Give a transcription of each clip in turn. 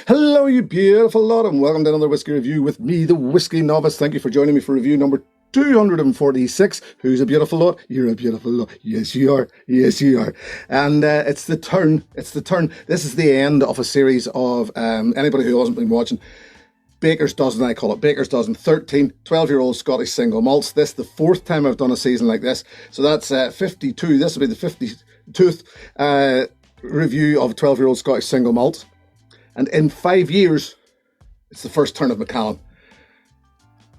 Hello, you beautiful lot, and welcome to another whiskey review with me, the Whiskey Novice. Thank you for joining me for review number 246. Who's a beautiful lot? You're a beautiful lot. Yes, you are. Yes, you are. And it's the turn. It's the turn. This is the end of a series of, anybody who hasn't been watching, Baker's Dozen, I call it. Baker's Dozen, 13 12-year-old Scottish single malts. This is the fourth time I've done a season like this. So that's 52. This will be the 52th review of 12-year-old Scottish single malts. And in 5 years, it's the first turn of Macallan.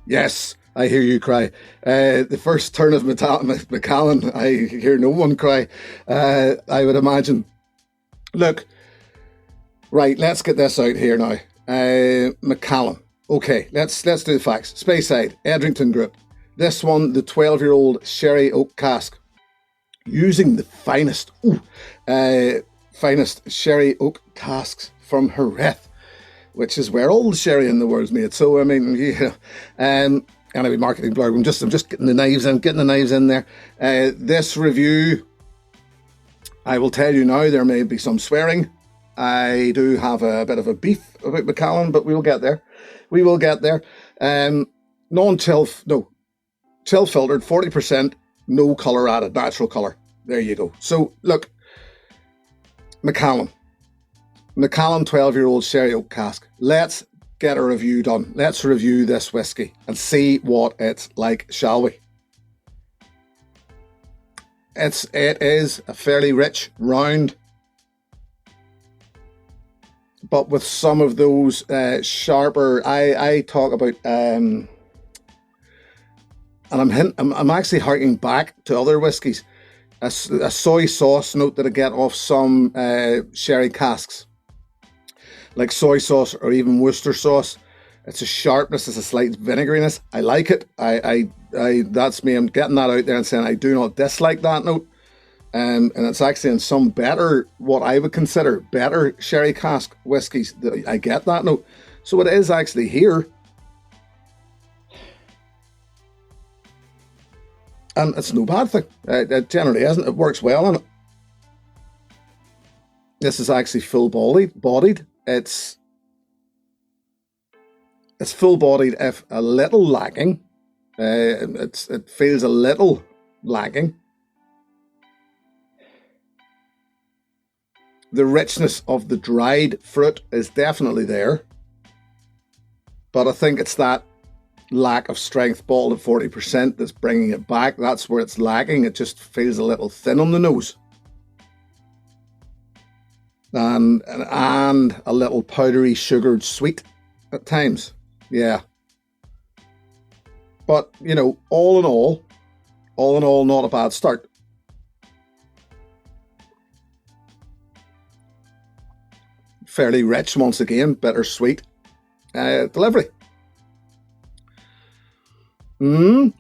Yes, I hear you cry. The first turn of Macallan, I hear no one cry, I would imagine. Look, right, let's get this out here now. Macallan. Okay, let's do the facts. Speyside, Edrington Group. This one, the 12-year-old Sherry Oak Cask, using the finest Sherry Oak Casks from Jerez, which is where all the sherry in the world's made. So I mean, yeah. Anyway, marketing blurb. I'm just getting the knives in there. This review, I will tell you now, there may be some swearing. I do have a bit of a beef about Macallan, but we will get there. We will get there. Chill filtered, 40%, no colour added, natural colour. There you go. So look, Macallan 12-year-old Sherry Oak Cask. Let's get a review done. Let's review this whiskey and see what it's like, shall we? It is a fairly rich, round, but with some of those sharper. I talk about, and I'm actually harking back to other whiskies. A soy sauce note that I get off some sherry casks, like soy sauce or even Worcester sauce. It's a sharpness, it's a slight vinegariness. I like it. I that's me. I'm getting that out there and saying I do not dislike that note. And it's actually in some better, what I would consider better sherry cask whiskies, that I get that note. So it is actually here. And it's no bad thing. It generally isn't. It works well on it. This is actually full-bodied. It's full-bodied, if a little lacking. It feels a little lacking. The richness of the dried fruit is definitely there. But I think it's that lack of strength, bottled at 40%, that's bringing it back. That's where it's lacking. It just feels a little thin on the nose. And a little powdery, sugared sweet at times. Yeah. But, you know, all in all, not a bad start. Fairly rich, once again, bittersweet delivery. Very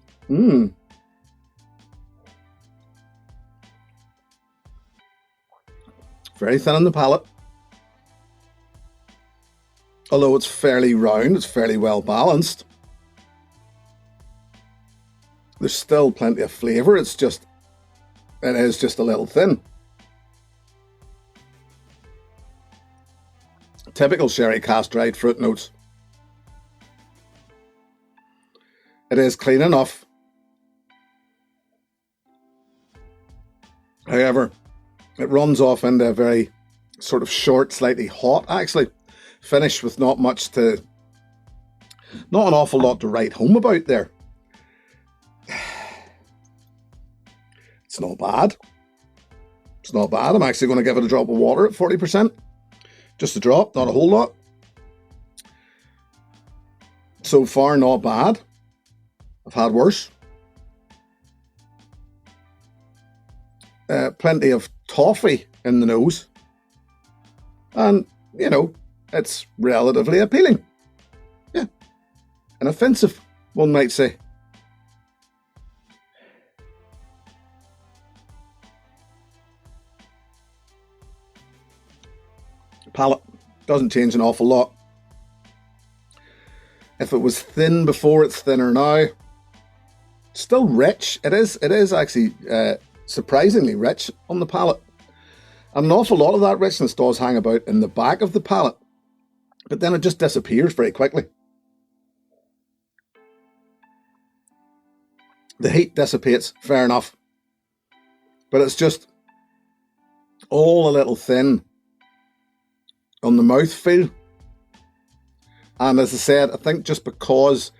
thin on the palate. Although it's fairly round, it's fairly well balanced. There's still plenty of flavour. It is just a little thin. Typical sherry cask dried fruit notes. It is clean enough. However, it runs off into a very sort of short, slightly hot, actually, finish with not an awful lot to write home about there. It's not bad. It's not bad. I'm actually going to give it a drop of water at 40%. Just a drop, not a whole lot. So far, not bad. I've had worse. Plenty of toffee in the nose. And, you know, it's relatively appealing. Yeah. And offensive, one might say. Palate doesn't change an awful lot. If it was thin before, it's thinner now. Still rich. It is actually surprisingly rich on the palate. And an awful lot of that richness does hang about in the back of the palate, but then it just disappears very quickly. The heat dissipates, fair enough, but it's just all a little thin on the mouthfeel. And as I said, I think just because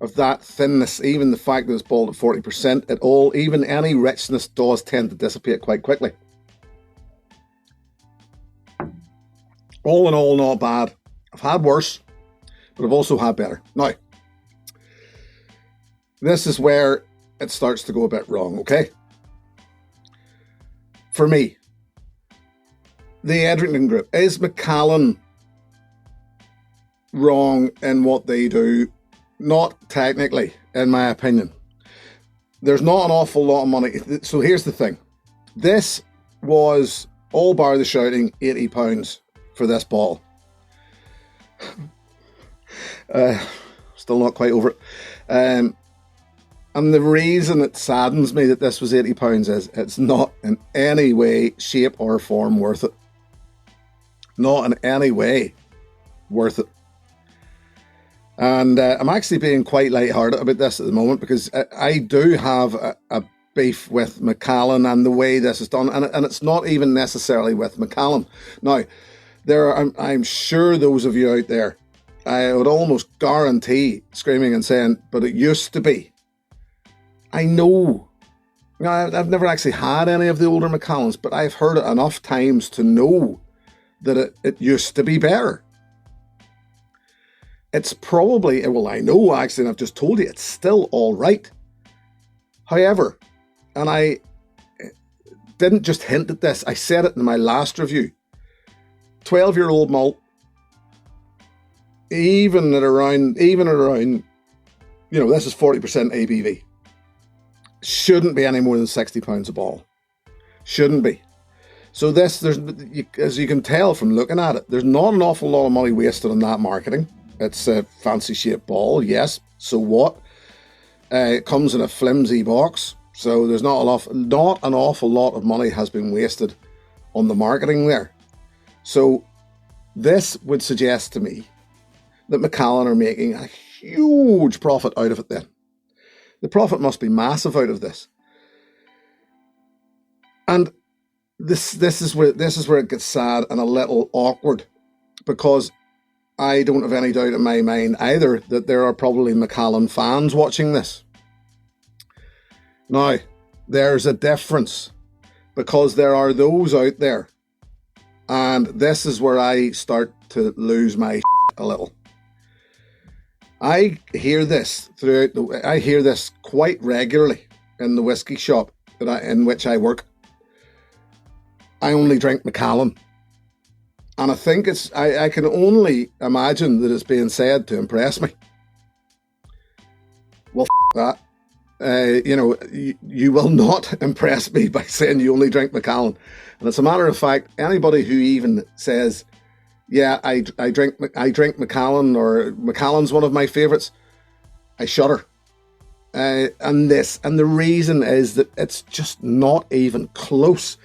of that thinness, even the fact that it's bottled at 40%, even any richness does tend to dissipate quite quickly. All in all, not bad. I've had worse, but I've also had better. Now, this is where it starts to go a bit wrong, okay? For me, the Edrington Group, is Macallan wrong in what they do? Not technically, in my opinion. There's not an awful lot of money. So here's the thing. This was, all bar the shouting, £80 for this bottle. Still not quite over it. And the reason it saddens me that this was £80 is it's not in any way, shape or form worth it. Not in any way worth it. And I'm actually being quite lighthearted about this at the moment because I do have a beef with Macallan and the way this is done. And it's not even necessarily with Macallan. Now, I'm sure those of you out there, I would almost guarantee screaming and saying, but it used to be. I know. I've never actually had any of the older Macallans, but I've heard it enough times to know that it used to be better. It's probably, well, I know actually, and I've just told you, it's still all right. However, and I didn't just hint at this, I said it in my last review, 12-year-old malt, even at around, you know, this is 40% ABV, shouldn't be any more than £60 a bottle. Shouldn't be. So this, as you can tell from looking at it, there's not an awful lot of money wasted on that marketing. It's a fancy shaped ball, yes. So what? It comes in a flimsy box, so there's not an awful lot of money has been wasted on the marketing there. So this would suggest to me that Macallan are making a huge profit out of it. Then the profit must be massive out of this, and this is where it gets sad and a little awkward, because I don't have any doubt in my mind either that there are probably Macallan fans watching this. Now, there's a difference, because there are those out there, and this is where I start to lose my a little. I hear this quite regularly in the whiskey shop in which I work. I only drink Macallan. And I think I can only imagine that it's being said to impress me. Well, that. You will not impress me by saying you only drink Macallan. And as a matter of fact, anybody who even says, yeah, I drink Macallan, or Macallan's one of my favourites, I shudder. And the reason is that it's just not even close.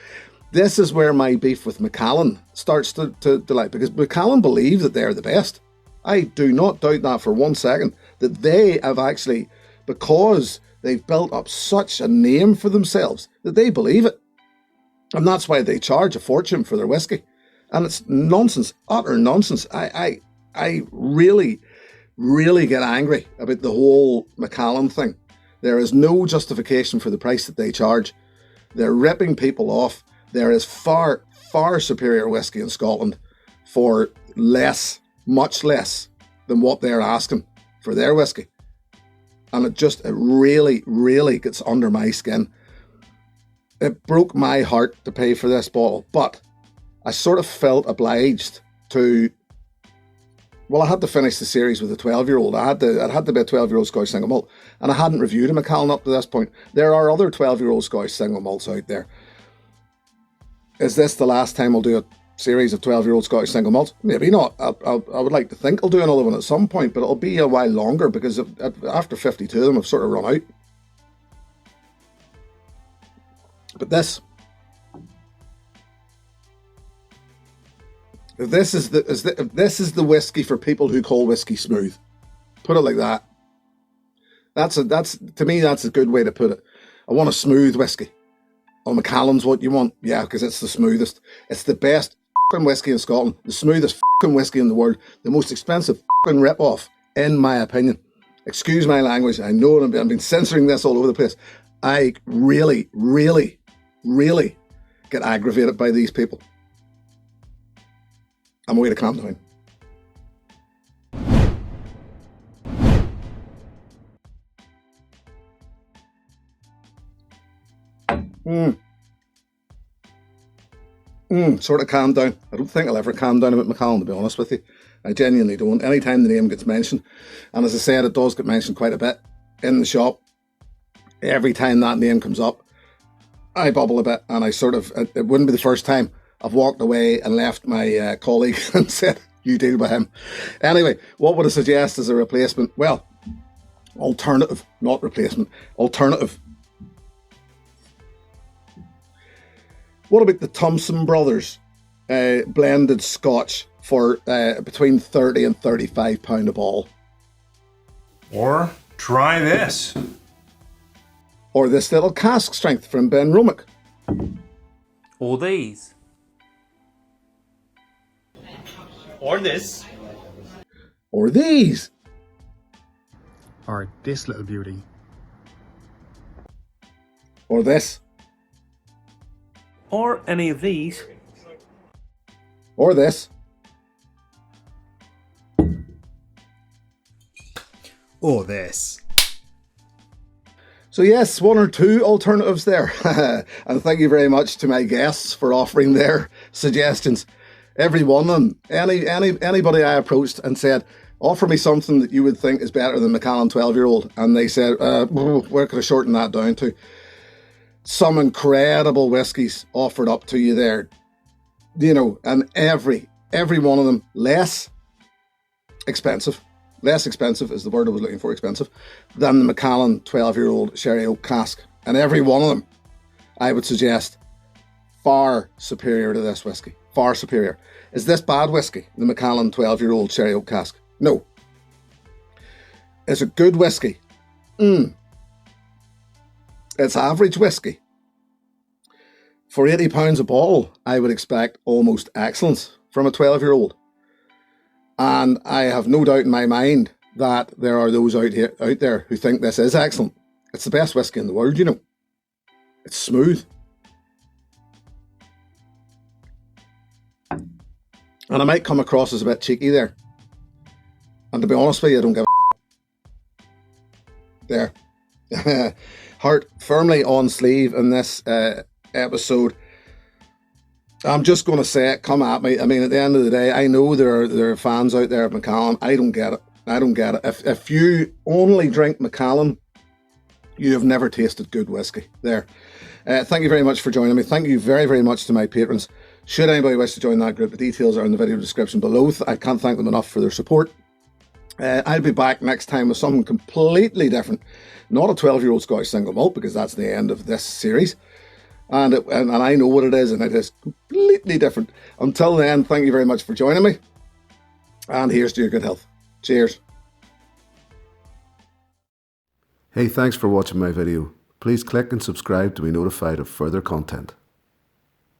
This is where my beef with Macallan starts to delight, because Macallan believe that they're the best. I do not doubt that for 1 second, that they have actually, because they've built up such a name for themselves, that they believe it. And that's why they charge a fortune for their whiskey. And it's nonsense, utter nonsense. I really, really get angry about the whole Macallan thing. There is no justification for the price that they charge. They're ripping people off. There is far, far superior whiskey in Scotland for less, much less than what they're asking for their whiskey. And it really, really gets under my skin. It broke my heart to pay for this bottle, but I sort of felt obliged to, well, I had to finish the series with a 12-year-old. I had to be a 12-year-old Scotch single malt, and I hadn't reviewed a Macallan up to this point. There are other 12-year-old Scotch single malts out there. Is this the last time I'll do a series of 12-year-old Scottish single malts? Maybe not. I would like to think I'll do another one at some point, but it'll be a while longer, because after 52 of them, I've sort of run out. But this is the whiskey for people who call whiskey smooth. Put it like that. To me, that's a good way to put it. I want a smooth whiskey. Oh, Macallan's what you want? Yeah, because it's the smoothest. It's the best fucking whiskey in Scotland. The smoothest fucking whiskey in the world. The most expensive fucking rip-off, in my opinion. Excuse my language. I know I've been censoring this all over the place. I really, really, really get aggravated by these people. I'm away to calm down. Sort of calm down. I don't think I'll ever calm down about Macallan, to be honest with you. I genuinely don't. Anytime the name gets mentioned, and as I said, it does get mentioned quite a bit in the shop. Every time that name comes up, I bubble a bit, and it wouldn't be the first time I've walked away and left my colleague and said, you deal with him. Anyway, what would I suggest as a replacement? Well, alternative, not replacement, alternative. What about the Thompson Brothers blended Scotch for between £30 and £35 a bottle? Or try this. Or this little cask strength from Ben Romick. Or these. Or this. Or these. Or this little beauty. Or this. Or any of these. Or this. Or this. So yes, one or two alternatives there. And thank you very much to my guests for offering their suggestions. Every one of them. Anybody I approached and said, offer me something that you would think is better than Macallan 12-year-old. And they said, where could I shorten that down to? Some incredible whiskies offered up to you there. You know, and every one of them less expensive is the word I was looking for, expensive, than the Macallan 12-year-old Sherry Oak Cask. And every one of them, I would suggest, far superior to this whiskey. Far superior. Is this bad whiskey, the Macallan 12-year-old Sherry Oak Cask? No. Is it good whiskey? It's average whiskey. For £80 a bottle, I would expect almost excellence from a 12-year-old. And I have no doubt in my mind that there are those out there who think this is excellent. It's the best whiskey in the world, you know. It's smooth. And I might come across as a bit cheeky there. And to be honest with you, I don't give a there. Heart firmly on sleeve in this episode. I'm just going to say it, come at me. I mean, at the end of the day, I know there are fans out there of Macallan. I don't get it. If you only drink Macallan, you have never tasted good whiskey. There. Thank you very much for joining me. Thank you very, very much to my patrons. Should anybody wish to join that group, the details are in the video description below. I can't thank them enough for their support. I'll be back next time with something completely different. Not a 12-year-old Scotch single malt, because that's the end of this series. And I know what it is, and it is completely different. Until then, thank you very much for joining me. And here's to your good health. Cheers. Hey, thanks for watching my video. Please click and subscribe to be notified of further content.